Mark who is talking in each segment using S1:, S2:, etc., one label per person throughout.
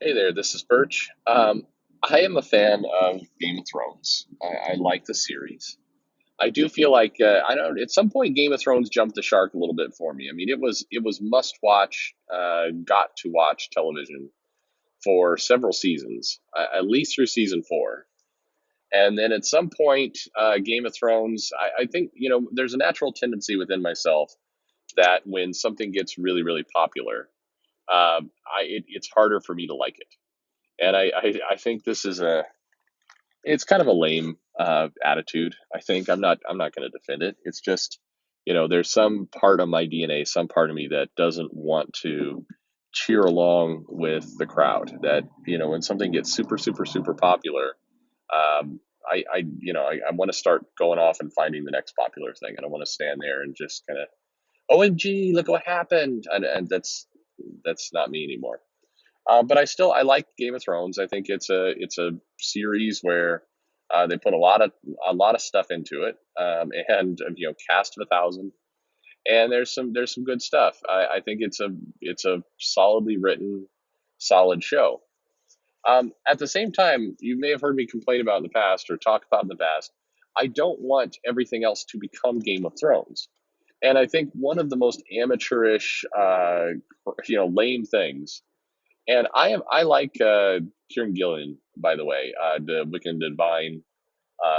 S1: Hey there, this is Birch. I am a fan of Game of Thrones. I like the series. I do feel like I don't. At some point, Game of Thrones jumped the shark a little bit for me. I mean, it was must watch, got to watch television for several seasons, at least through season four. And then at some point, Game of Thrones. I think there's a natural tendency within myself that when something gets really really popular, it's harder for me to like it. And I think this is it's kind of a lame attitude. I think I'm not going to defend it. It's just there's some part of my DNA, some part of me that doesn't want to cheer along with the crowd. That when something gets super super super popular, I want to start going off and finding the next popular thing. I don't want to stand there and just kind of OMG, look what happened, and that's not me anymore. But I like Game of Thrones. I think it's a series where they put a lot of stuff into it, and cast of a thousand, and there's some good stuff. I think it's a solidly written, solid show. At the same time, you may have heard me complain about in the past or talk about in the past. I don't want everything else to become Game of Thrones, and I think one of the most amateurish, lame things, and I like Kieran Gillen, by the way, the Wicked and Divine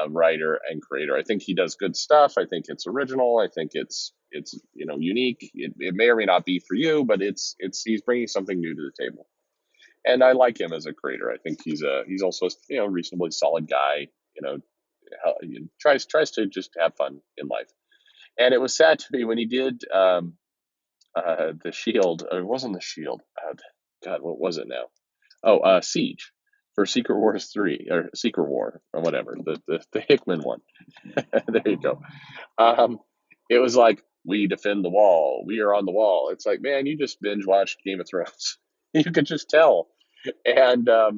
S1: writer and creator. I think he does good stuff. I think it's original. I think it's unique. It may or may not be for you, but it's he's bringing something new to the table, and I like him as a creator. I think he's also a reasonably solid guy. He tries to just have fun in life. And it was sad to me when he did the Shield. Or it wasn't the Shield. God, what was it now? Oh, Siege for Secret Wars 3 or Secret War or whatever, the Hickman one. There you go. Um, it was like, we defend the wall. We are on the wall. It's like, man, you just binge watched Game of Thrones. You could just tell. And I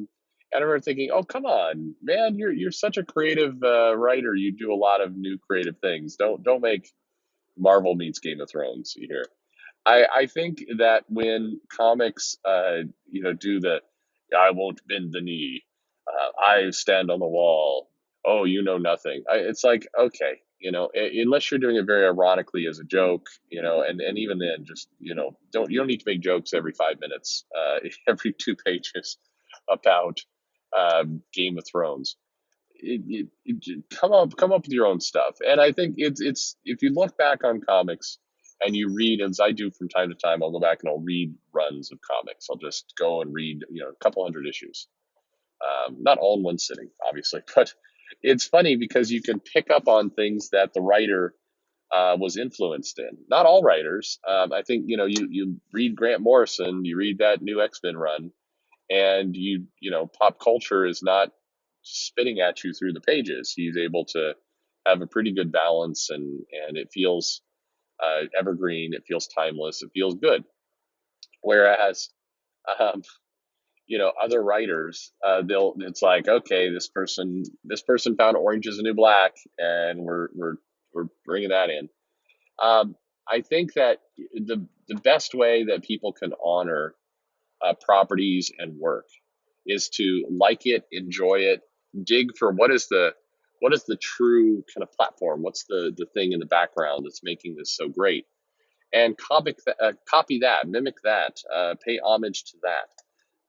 S1: remember thinking, oh, come on, man, you're such a creative writer. You do a lot of new creative things. Don't make Marvel meets Game of Thrones here. I think that when comics, do the I won't bend the knee, I stand on the wall. Oh, you know nothing. It's like, okay, unless you're doing it very ironically as a joke, and even then, just you don't need to make jokes every 5 minutes, every two pages about Game of Thrones. Come up with your own stuff. And I think it's if you look back on comics and you read, as I do from time to time, I'll go back and I'll read runs of comics. I'll just go and read a couple hundred issues, not all in one sitting, obviously, but it's funny because you can pick up on things that the writer was influenced in. Not all writers. I think you read Grant Morrison, you read that new X-Men run, and pop culture is not spitting at you through the pages. He's able to have a pretty good balance, and it feels evergreen. It feels timeless. It feels good. Whereas, um, other writers, it's like, okay, this person found orange is the new black, and we're bringing that in. I think that the best way that people can honor properties and work is to like it, enjoy it, dig for what is the true kind of platform, what's the thing in the background that's making this so great, and copy that, mimic that, pay homage to that.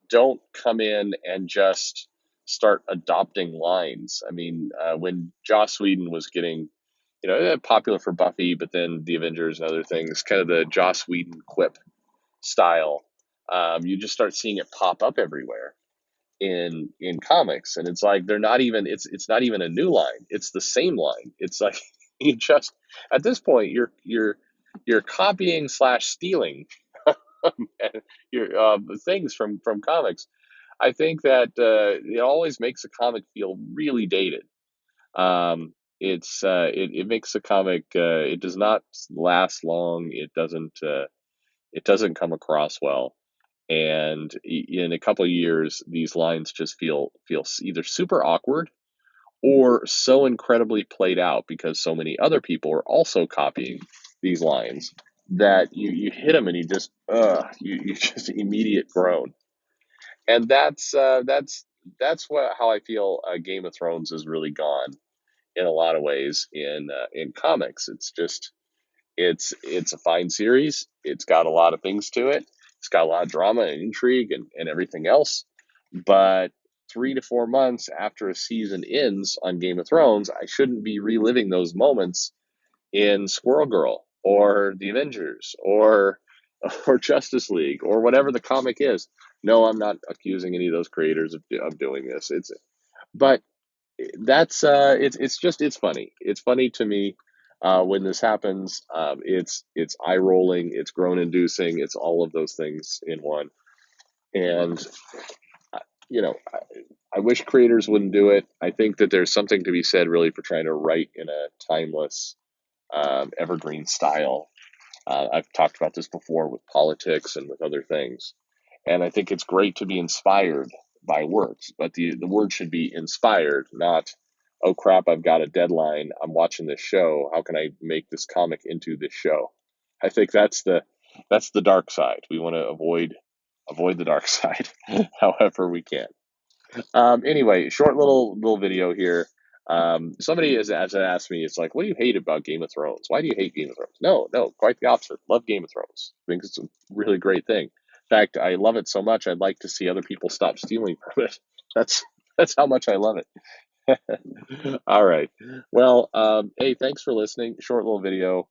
S1: Don't come in and just start adopting lines. I mean, when Joss Whedon was getting popular for Buffy, but then the Avengers and other things, kind of the Joss Whedon quip style, you just start seeing it pop up everywhere in comics, and it's like they're not even it's not even a new line, it's the same line. It's like you just at this point you're copying slash stealing your things from comics. I think that it always makes a comic feel really dated. It makes a comic, it does not last long. It doesn't come across well, and in a couple of years these lines just feel either super awkward or so incredibly played out because so many other people are also copying these lines that you hit them and you just immediate groan. And that's what how I feel Game of Thrones has really gone in a lot of ways in comics. It's just it's a fine series. It's got a lot of things to it. It's got a lot of drama and intrigue and everything else. But 3 to 4 months after a season ends on Game of Thrones, I shouldn't be reliving those moments in Squirrel Girl or the Avengers or Justice League or whatever the comic is. No, I'm not accusing any of those creators of doing this. But it's funny. It's funny to me when this happens. It's eye rolling. It's groan inducing. It's all of those things in one. And you know, I wish creators wouldn't do it. I think that there's something to be said really for trying to write in a timeless, evergreen style. I've talked about this before with politics and with other things. And I think it's great to be inspired by works, but the word should be inspired, not, oh crap, I've got a deadline. I'm watching this show. How can I make this comic into this show? I think that's the dark side. We want to avoid the dark side however we can. Anyway, short little video here. Somebody has asked me, it's like, what do you hate about Game of Thrones? Why do you hate Game of Thrones? No, quite the opposite. Love Game of Thrones. I think it's a really great thing. In fact, I love it so much, I'd like to see other people stop stealing from it. That's that's how much I love it. All right. Well, hey, thanks for listening. Short little video.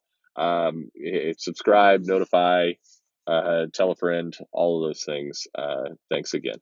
S1: Subscribe, notify, tell a friend, all of those things. Thanks again.